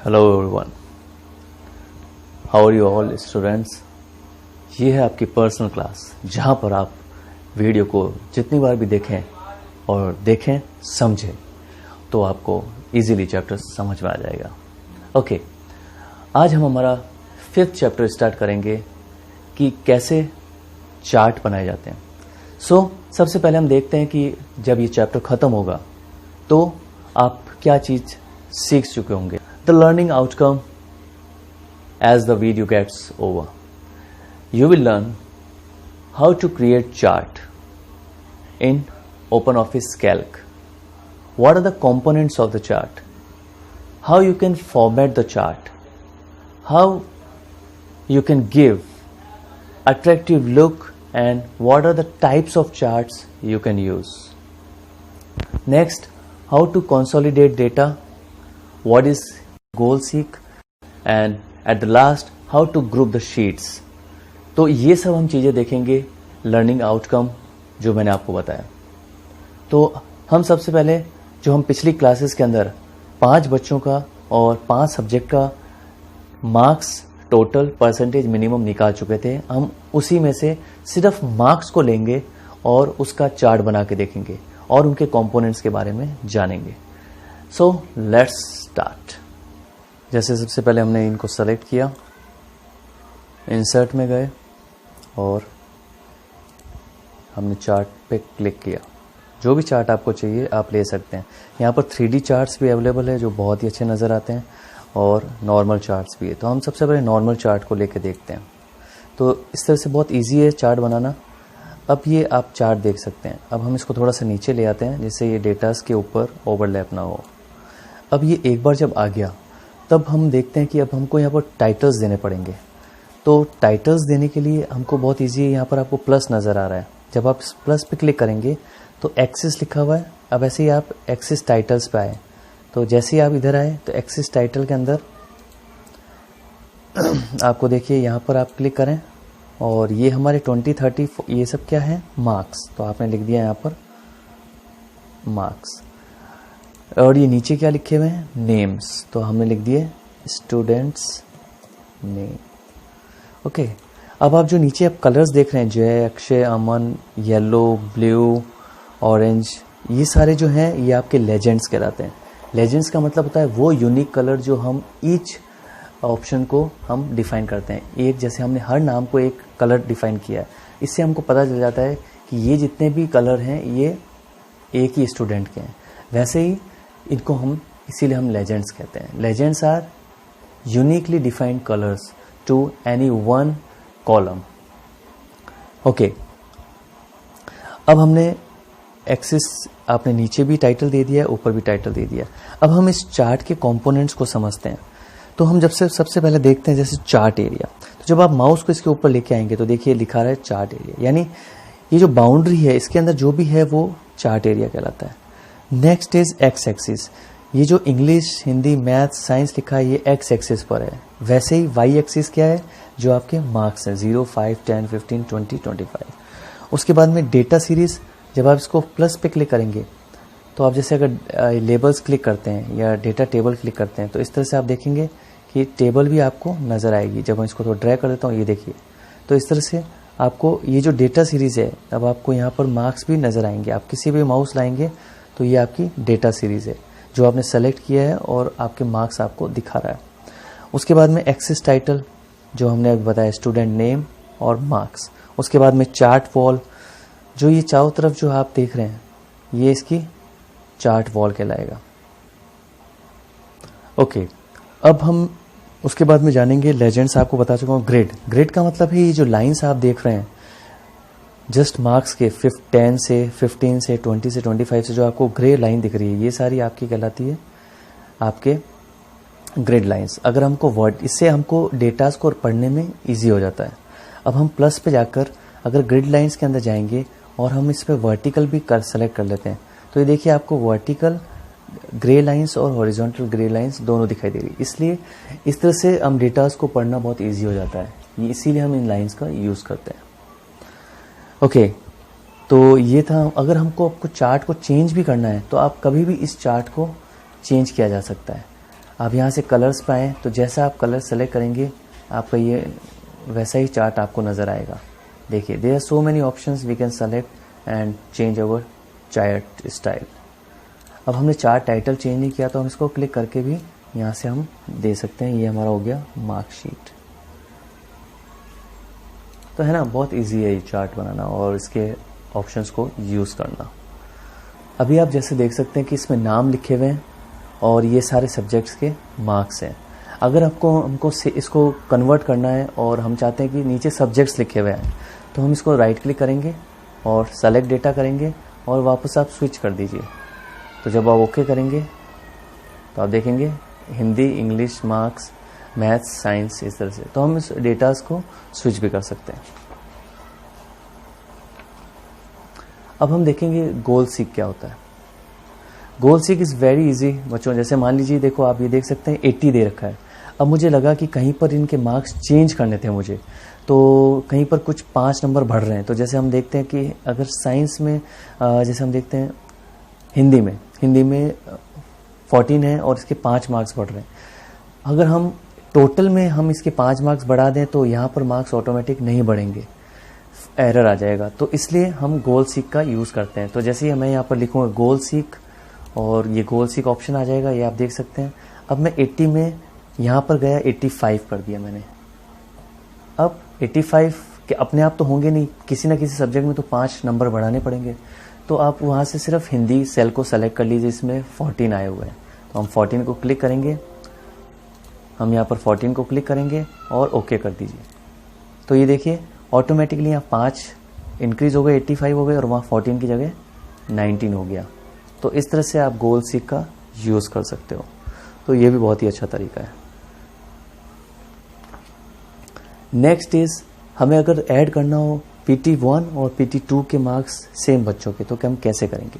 Hello everyone, how are you all students. ये है आपकी पर्सनल क्लास जहाँ पर आप वीडियो को जितनी बार भी देखें और देखें समझें तो आपको इजीली चैप्टर समझ में आ जाएगा। ओके, आज हम हमारा 5th चैप्टर स्टार्ट करेंगे कि कैसे चार्ट बनाए जाते हैं। सबसे पहले हम देखते हैं कि जब ये चैप्टर ख़त्म होगा तो आप क्या चीज़ सीख चुके होंगे। The learning outcome as the video gets over. You will learn how to create chart in OpenOffice Calc. What are the components of the chart? How you can format the chart. How you can give attractive look and what are the types of charts you can use. Next, how to consolidate data. What is goal seek and at the last how to group the sheets. तो ये सब हम चीज़ें देखेंगे learning outcome जो मैंने आपको बताया। तो हम सबसे पहले जो हम पिछली क्लासेस के अंदर 5 बच्चों का और 5 सब्जेक्ट का मार्क्स टोटल परसेंटेज मिनिमम निकाल चुके थे, हम उसी में से सिर्फ मार्क्स को लेंगे और उसका चार्ट बना के देखेंगे और उनके कंपोनेंट्स के बारे में जानेंगे। So let's start. जैसे सबसे पहले हमने इनको सेलेक्ट किया, इंसर्ट में गए और हमने चार्ट पे क्लिक किया। जो भी चार्ट आपको चाहिए आप ले सकते हैं। यहाँ पर 3D चार्ट्स भी अवेलेबल है जो बहुत ही अच्छे नज़र आते हैं और नॉर्मल चार्ट्स भी है। तो हम सबसे पहले नॉर्मल चार्ट को लेके देखते हैं। तो इस तरह से बहुत ईजी है चार्ट बनाना। अब ये आप चार्ट देख सकते हैं। अब हम इसको थोड़ा सा नीचे ले आते हैं जिससे ये डेटास के ऊपर ओवरलैप ना हो। अब ये एक बार जब आ गया तब हम देखते हैं कि अब हमको यहाँ पर टाइटल्स देने पड़ेंगे। तो टाइटल्स देने के लिए हमको बहुत इजी है। यहाँ पर आपको प्लस नज़र आ रहा है। जब आप इस प्लस पे क्लिक करेंगे तो एक्सिस लिखा हुआ है। अब ऐसे ही आप एक्सिस टाइटल्स पे आए तो जैसे ही आप इधर आए तो एक्सिस टाइटल के अंदर आपको देखिए यहाँ पर आप क्लिक करें और ये हमारे 20, 30 ये सब क्या है, मार्क्स। तो आपने लिख दिया यहाँ पर मार्क्स। और ये नीचे क्या लिखे हुए हैं, नेम्स। तो हमने लिख दिए स्टूडेंट्स नेम। ओके, अब आप जो नीचे आप कलर्स देख रहे हैं, जय, अक्षय, अमन, येलो, ब्लू, ऑरेंज, ये सारे जो हैं ये आपके लेजेंड्स कहलाते हैं। लेजेंड्स का मतलब होता है वो यूनिक कलर जो हम ईच ऑप्शन को हम डिफाइन करते हैं। एक जैसे हमने हर नाम को एक कलर डिफाइन किया है, इससे हमको पता चल जाता है कि ये जितने भी कलर हैं ये एक ही स्टूडेंट के हैं। वैसे ही इनको हम इसीलिए हम लेजेंड्स कहते हैं। Legends are uniquely defined colours to any one column. Okay, अब हमने एक्सिस, आपने नीचे भी टाइटल दे दिया, ऊपर भी टाइटल दे दिया। अब हम इस चार्ट के कंपोनेंट्स को समझते हैं। तो हम सबसे पहले देखते हैं जैसे चार्ट एरिया। तो जब आप माउस को इसके ऊपर लेके आएंगे तो देखिए लिखा रहा है चार्ट एरिया, यानी ये जो बाउंड्री है इसके अंदर जो भी है वो चार्ट एरिया कहलाता है। Next is x axis. ये जो इंग्लिश, हिंदी, मैथ, साइंस लिखा है ये एक्स एक्सिस पर है। वैसे ही वाई एक्सिस क्या है, जो आपके मार्क्स हैं 0, 5, 10, 15, 20, 25। उसके बाद में डेटा सीरीज, जब आप इसको प्लस पे क्लिक करेंगे तो आप जैसे अगर लेबल्स क्लिक करते हैं या डेटा टेबल क्लिक करते हैं तो इस तरह से आप देखेंगे कि टेबल भी आपको नज़र आएगी। जब मैं इसको थोड़ा ड्रैग कर देता हूँ, ये देखिए, तो इस तरह से आपको ये जो डेटा सीरीज़ है, अब आपको यहाँ पर मार्क्स भी नज़र आएंगे। आप किसी भी माउस लाएंगे तो ये आपकी डेटा सीरीज़ है जो आपने सेलेक्ट किया है और आपके मार्क्स आपको दिखा रहा है। उसके बाद में एक्सिस टाइटल जो हमने अभी बताया, स्टूडेंट नेम और मार्क्स। उसके बाद में चार्ट वॉल, जो ये चारों तरफ जो आप देख रहे हैं ये इसकी चार्ट वॉल कहलाएगा। ओके, अब हम उसके बाद में जानेंगे लेजेंड्स। आपको बता चुका हूँ ग्रेड। ग्रेड का मतलब है ये जो लाइंस आप देख रहे हैं जस्ट मार्क्स के 10 से 15 से 20 से 25 से जो आपको ग्रे लाइन दिख रही है ये सारी आपकी कहलाती है आपके ग्रेड लाइंस। अगर हमको वर्ड, इससे हमको डेटास को पढ़ने में इजी हो जाता है। अब हम प्लस पे जाकर अगर ग्रिड लाइंस के अंदर जाएंगे और हम इस पे वर्टिकल भी सेलेक्ट कर लेते हैं तो ये देखिए आपको वर्टिकल ग्रे लाइंस और हॉरिजॉन्टल ग्रे लाइंस दोनों दिखाई दे रही। इसलिए इस तरह से हम डेटास को पढ़ना बहुत इजी हो जाता है। इसीलिए हम इन लाइंस का यूज़ करते हैं। ओके, तो ये था। अगर आपको चार्ट को चेंज भी करना है तो आप कभी भी इस चार्ट को चेंज किया जा सकता है। आप यहाँ से कलर्स पे आएँ तो जैसा आप कलर सेलेक्ट करेंगे आपका ये वैसा ही चार्ट आपको नज़र आएगा। देखिए there are so many options we can select and change our chart style. अब हमने चार्ट टाइटल चेंज नहीं किया तो हम इसको क्लिक करके भी यहाँ से हम दे सकते हैं। ये हमारा हो गया मार्कशीट। तो है ना, बहुत इजी है ये चार्ट बनाना और इसके ऑप्शंस को यूज़ करना। अभी आप जैसे देख सकते हैं कि इसमें नाम लिखे हुए हैं और ये सारे सब्जेक्ट्स के मार्क्स हैं। अगर हमको इसको कन्वर्ट करना है और हम चाहते हैं कि नीचे सब्जेक्ट्स लिखे हुए हैं तो हम इसको राइट क्लिक करेंगे और सेलेक्ट डेटा करेंगे और वापस आप स्विच कर दीजिए। तो जब आप ओके करेंगे तो आप देखेंगे Hindi, English, marks, maths, science, इस तरह से। तो हम इस डेटास को स्विच भी कर सकते हैं। अब हम देखेंगे गोल सीक क्या होता है। गोल सीक इज़ वेरी इजी बच्चों। जैसे मान लीजिए, देखो आप ये देख सकते हैं 80 दे रखा है। अब मुझे लगा कि कहीं पर इनके मार्क्स चेंज करने थे मुझे, तो कहीं पर कुछ 5 नंबर बढ़ रहे हैं। तो जैसे हम देखते हैं कि अगर साइंस में जैसे हम देखते हैं हिंदी में 14 है और इसके 5 मार्क्स बढ़ रहे हैं। अगर हम टोटल में हम इसके 5 मार्क्स बढ़ा दें तो यहाँ पर मार्क्स ऑटोमेटिक नहीं बढ़ेंगे, एरर आ जाएगा। तो इसलिए हम गोल सीक का यूज़ करते हैं। तो जैसे ही मैं यहाँ पर लिखूँगा गोल सीक और ये गोल सीक ऑप्शन आ जाएगा, ये आप देख सकते हैं। अब मैं 80 में यहाँ पर गया 85 कर दिया मैंने। अब 85 के अपने आप तो होंगे नहीं, किसी ना किसी सब्जेक्ट में तो 5 नंबर बढ़ाने पड़ेंगे। तो आप वहाँ से सिर्फ हिंदी सेल को सेलेक्ट कर लीजिए, इसमें 14 आए हुए हैं। तो हम 14 को क्लिक करेंगे, हम यहाँ पर 14 को क्लिक करेंगे और ओके कर दीजिए। तो ये देखिए ऑटोमेटिकली यहाँ 5 इंक्रीज हो गए, 85 हो गए और वहाँ 14 की जगह 19 हो गया। तो इस तरह से आप गोल सीक का यूज़ कर सकते हो। तो ये भी बहुत ही अच्छा तरीका है। नेक्स्ट इज, हमें अगर ऐड करना हो PT1 और PT2 के मार्क्स सेम बच्चों के, तो हम कैसे करेंगे?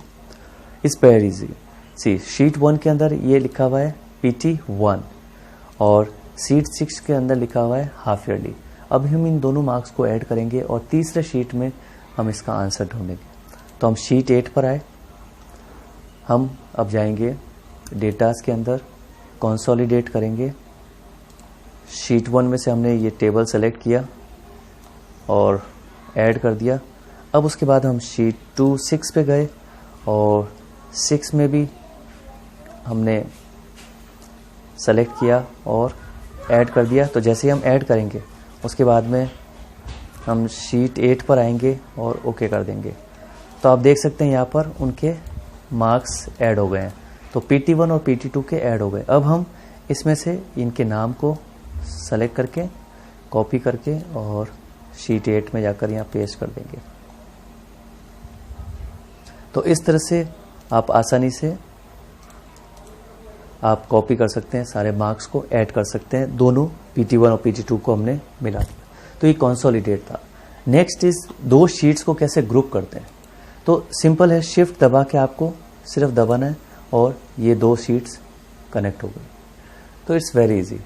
इस वेरी इजी। सी शीट 1 के अंदर ये लिखा हुआ है PT1 और शीट 6 के अंदर लिखा हुआ है हाफ ईयरली। अब हम इन दोनों मार्क्स को ऐड करेंगे और तीसरे शीट में हम इसका आंसर ढूंढेंगे। तो हम शीट 8 पर आए, हम अब जाएंगे डेटास के अंदर, कंसोलिडेट करेंगे। शीट 1 में से हमने ये टेबल सेलेक्ट किया और ऐड कर दिया। अब उसके बाद हम शीट 2 6 पे गए और 6 में भी हमने सेलेक्ट किया और ऐड कर दिया। तो जैसे ही हम ऐड करेंगे उसके बाद में हम शीट 8 पर आएंगे और ओके कर देंगे। तो आप देख सकते हैं यहाँ पर उनके मार्क्स ऐड हो गए हैं। तो PT1 और PT2 के ऐड हो गए। अब हम इसमें से इनके नाम को सेलेक्ट करके कॉपी करके और शीट 8 में जाकर यहाँ पेस्ट कर देंगे। तो इस तरह से आप आसानी से आप कॉपी कर सकते हैं, सारे मार्क्स को ऐड कर सकते हैं। दोनों PT1 और PT2 को हमने मिला दिया। तो ये कंसोलिडेट था। नेक्स्ट इज, 2 शीट्स को कैसे ग्रुप करते हैं। तो सिंपल है, शिफ्ट दबा के आपको सिर्फ दबाना है और ये 2 शीट्स कनेक्ट हो गई। तो इट्स वेरी इजी।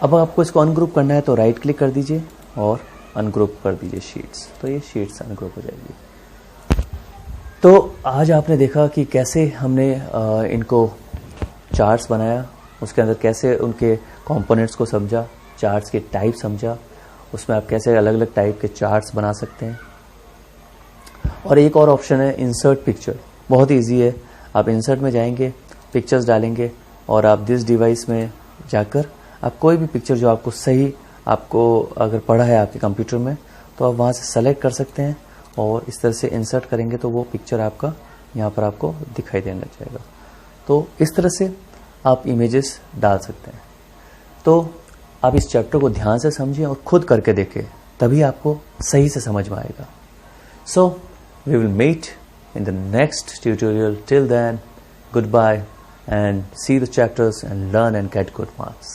अब आपको इसको अनग्रुप करना है तो राइट क्लिक कर दीजिए और अनग्रुप कर दीजिए शीट्स। तो ये शीट्स अनग्रुप हो जाएगी। तो आज आपने देखा कि कैसे हमने इनको चार्ट्स बनाया, उसके अंदर कैसे उनके कंपोनेंट्स को समझा, चार्ट्स के टाइप समझा, उसमें आप कैसे अलग अलग टाइप के चार्ट्स बना सकते हैं। और एक और ऑप्शन है इंसर्ट पिक्चर, बहुत ईजी है। आप इंसर्ट में जाएंगे, पिक्चर्स डालेंगे और आप दिस डिवाइस में जाकर आप कोई भी पिक्चर जो आपको सही, आपको अगर पड़ा है आपके कंप्यूटर में, तो आप वहाँ से सेलेक्ट कर सकते हैं और इस तरह से इंसर्ट करेंगे तो वो पिक्चर आपका यहाँ पर आपको दिखाई देने लग जाएगा। तो इस तरह से आप इमेजेस डाल सकते हैं। तो आप इस चैप्टर को ध्यान से समझें और खुद करके देखें, तभी आपको सही से समझ में आएगा। So we will meet in the next tutorial. Till then, goodbye and see the chapters and learn and get good marks.